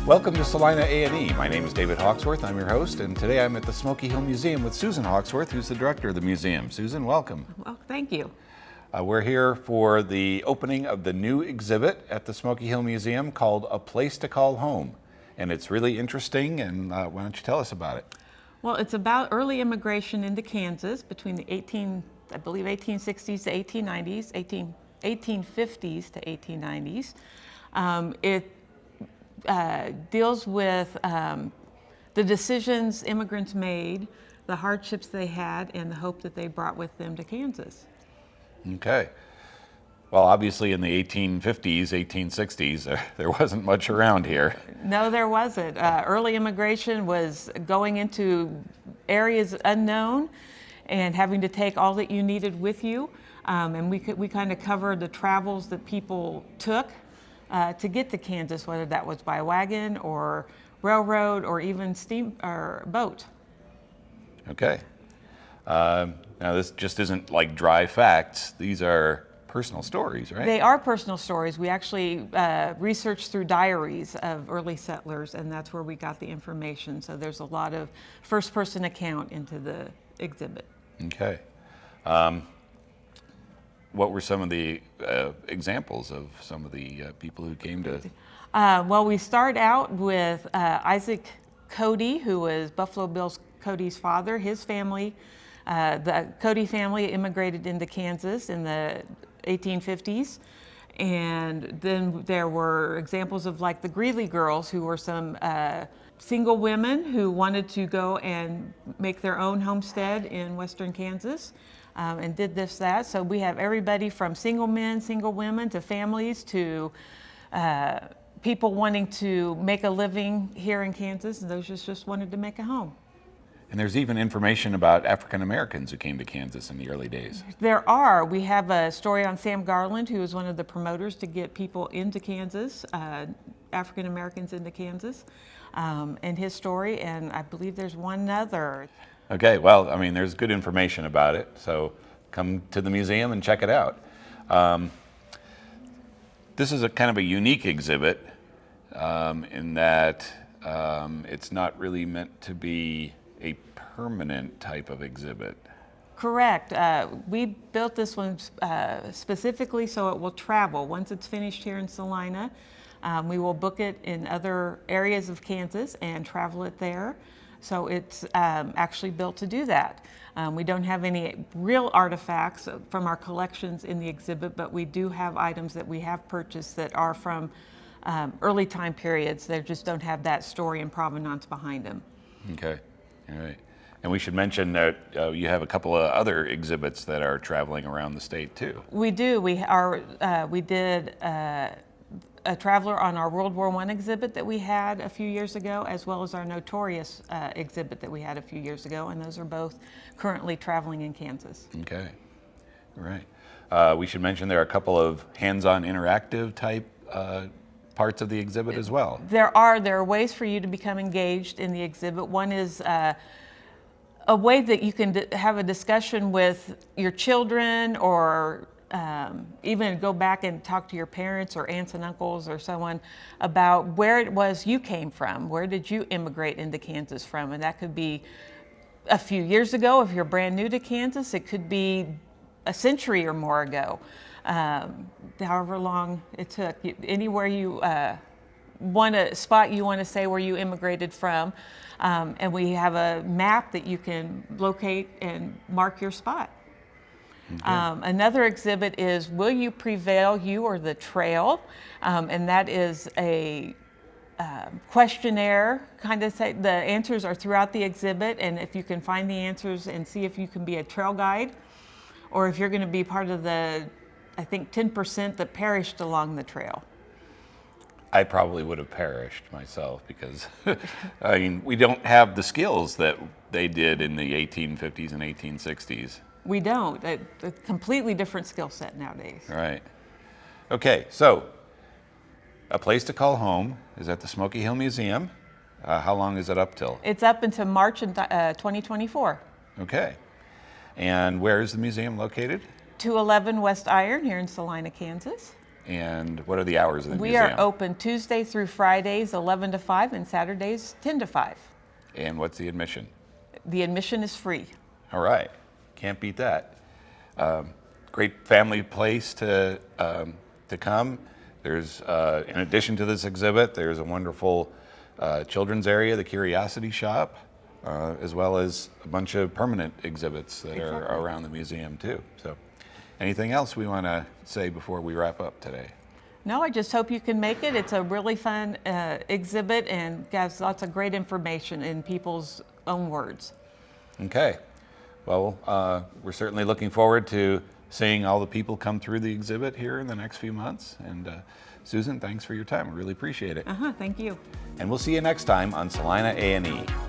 Welcome to Salina A&E. My name is David Hawksworth. I'm your host, and today I'm at the Smoky Hill Museum with Susan Hawksworth, who's the director of the museum. Susan, welcome. Well, thank you. We're here for the opening of the new exhibit at the Smoky Hill Museum called A Place to Call Home. And it's really interesting, and why don't you tell us about it? Well, it's about early immigration into Kansas between the 1860s to 1890s, 1850s to 1890s. It deals with the decisions immigrants made, the hardships they had, and the hope that they brought with them to Kansas. Okay. Well, obviously in the 1850s, 1860s, there wasn't much around here. No, there wasn't. Early immigration was going into areas unknown and having to take all that you needed with you. And we kind of covered the travels that people took to get to Kansas, whether that was by wagon or railroad or even steam or boat. Okay. Now this just isn't like dry facts. These are personal stories, right? They are personal stories. We actually researched through diaries of early settlers, and that's where we got the information. So there's a lot of first-person account into the exhibit. Okay. What were some of the examples of some of the people who came to? Well, we start out with Isaac Cody, who was Buffalo Bill Cody's father. His family, the Cody family, immigrated into Kansas in the 1850s. And then there were examples of like the Greeley girls, who were some single women who wanted to go and make their own homestead in western Kansas. And did that. So we have everybody from single men, single women, to families, to people wanting to make a living here in Kansas, and those just wanted to make a home. And there's even information about African Americans who came to Kansas in the early days. There are. We have a story on Sam Garland, who was one of the promoters to get people into Kansas, African Americans into Kansas, and his story, and I believe there's one other. Okay, well, I mean, there's good information about it, so come to the museum and check it out. This is a kind of a unique exhibit in that it's not really meant to be a permanent type of exhibit. Correct. We built this one specifically so it will travel. Once it's finished here in Salina, we will book it in other areas of Kansas and travel it there. So it's actually built to do that. We don't have any real artifacts from our collections in the exhibit, but we do have items that we have purchased that are from early time periods. They just don't have that story and provenance behind them. Okay, all right. And we should mention that you have a couple of other exhibits that are traveling around the state too. We do. We did a traveler on our World War I exhibit that we had a few years ago, as well as our Notorious exhibit that we had a few years ago, and those are both currently traveling in Kansas. Okay, all right. We should mention there are a couple of hands-on interactive type parts of the exhibit as well. There are ways for you to become engaged in the exhibit. One is a way that you can have a discussion with your children, or even go back and talk to your parents or aunts and uncles or someone about where it was you came from. Where did you immigrate into Kansas from? And that could be a few years ago if you're brand new to Kansas. It could be a century or more ago. However long it took. Anywhere you want a spot you want to say where you immigrated from. And we have a map that you can locate and mark your spot. Okay. Another exhibit is Will You Prevail, You or the Trail? And that is a questionnaire, kind of say the answers are throughout the exhibit, and if you can find the answers and see if you can be a trail guide, or if you're going to be part of the, I think, 10% that perished along the trail. I probably would have perished myself because, I mean, we don't have the skills that they did in the 1850s and 1860s. We don't. A completely different skill set nowadays. Right. Okay, so A Place to Call Home is at the Smoky Hill Museum. How long is it up till? It's up until March 2024. Okay. And where is the museum located? 211 West Iron here in Salina, Kansas. And what are the hours of the We museum? are open Tuesday through Fridays, 11 to 5, and Saturdays, 10 to 5. And what's the admission? The admission is free. All right, can't beat that. Great family place to come. There's, in addition to this exhibit, there's a wonderful children's area, the Curiosity Shop, as well as a bunch of permanent exhibits that are around the museum too. So, anything else we want to say before we wrap up today? No, I just hope you can make it. It's a really fun exhibit and has lots of great information in people's own words. Okay. Well, we're certainly looking forward to seeing all the people come through the exhibit here in the next few months. And Susan, thanks for your time. I really appreciate it. Thank you. And we'll see you next time on Salina A&E.